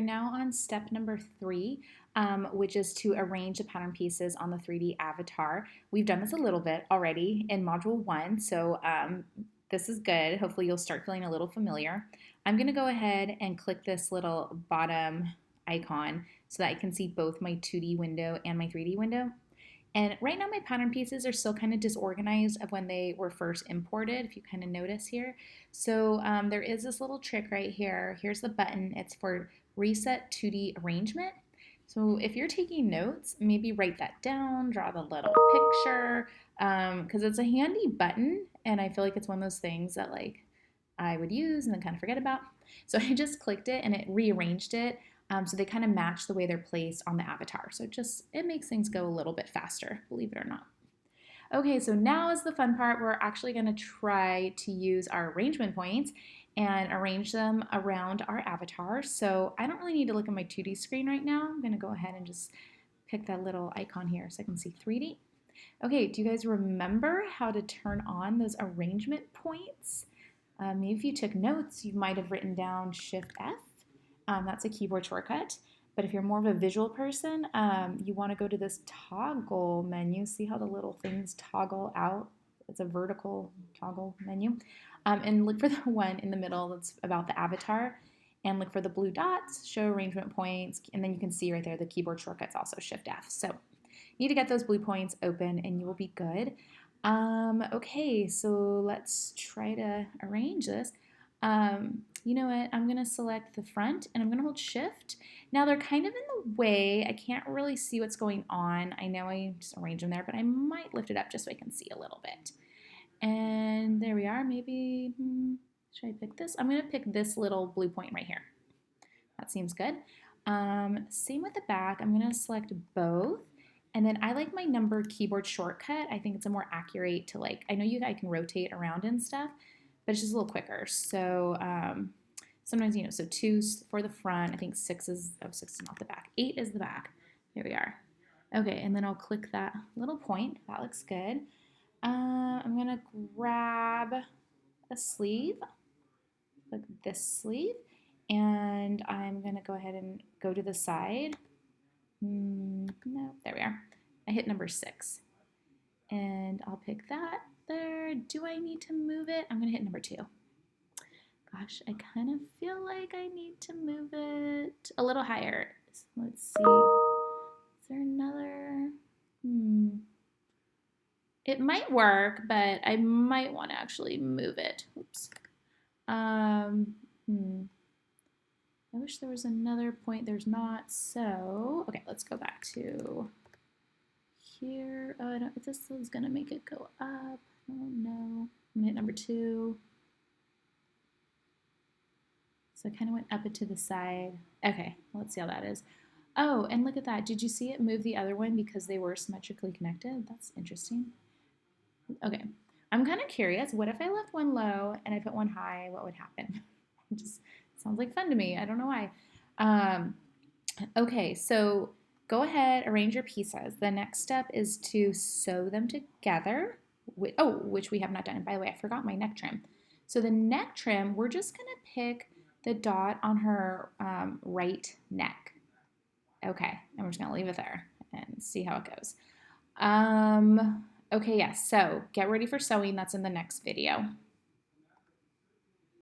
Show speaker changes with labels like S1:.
S1: now on step number 3, which is to arrange the pattern pieces on the 3D avatar. We've done this a little bit already in module 1, so this is good. Hopefully you'll start feeling a little familiar. I'm going to go ahead and click this little bottom icon so that I can see both my 2D window and my 3D window. And right now my pattern pieces are still kind of disorganized of when they were first imported, if you kind of notice here. So there is this little trick right here. Here's the button. It's for Reset 2D Arrangement. So if you're taking notes, maybe write that down, draw the little picture, because it's a handy button, and I feel like it's one of those things that like I would use and then kind of forget about. So I just clicked it and it rearranged it. So they kind of match the way they're placed on the avatar. So it makes things go a little bit faster, believe it or not. Okay, so now is the fun part. We're actually going to try to use our arrangement points and arrange them around our avatar. So I don't really need to look at my 2D screen right now. I'm going to go ahead and just pick that little icon here so I can see 3D. Okay, do you guys remember how to turn on those arrangement points? Maybe if you took notes, you might have written down Shift F. That's a keyboard shortcut. But if you're more of a visual person, you want to go to this toggle menu. See how the little things toggle out? It's a vertical toggle menu. And look for the one in the middle that's about the avatar. And look for the blue dots, show arrangement points. And then you can see right there the keyboard shortcut's also Shift F. So you need to get those blue points open and you will be good. Okay, so let's try to arrange this. You know what, I'm going to select the front and I'm going to hold Shift. Now they're kind of in the way. I can't really see what's going on. I know I just arranged them there, but I might lift it up just so I can see a little bit. And there we are. Maybe, should I pick this? I'm going to pick this little blue point right here. That seems good. Same with the back. I'm going to select both. And then I like my number keyboard shortcut. I think it's a more accurate to like, I know I can rotate around and stuff, but it's just a little quicker. So sometimes, you know, so 2 for the front. I think 6 is not the back. 8 is the back. Here we are. Okay, and then I'll click that little point. That looks good. I'm going to grab a sleeve, like this sleeve, and I'm going to go ahead and go to the side. No, there we are. I hit number 6. And I'll pick that there. Do I need to move it? I'm going to hit number 2. Gosh, I kind of feel like I need to move it a little higher. Let's see. Is there another? It might work, but I might want to actually move it. Oops. I wish there was another point. There's not. So, okay, let's go back to here. Oh, I don't, if this is going to make it go up. Oh, no. I'm going to hit number 2. So I kind of went up it to the side. Okay, let's see how that is. Oh, and look at that. Did you see it move the other one because they were symmetrically connected? That's interesting. Okay, I'm kind of curious. What if I left one low and I put one high? What would happen? It just sounds like fun to me. I don't know why. Okay, so go ahead, arrange your pieces. The next step is to sew them together. Which we have not done. And by the way, I forgot my neck trim. So the neck trim, we're just going to pick the dot on her right neck. Okay, and we're just going to leave it there and see how it goes. Okay, yes, so get ready for sewing. That's in the next video.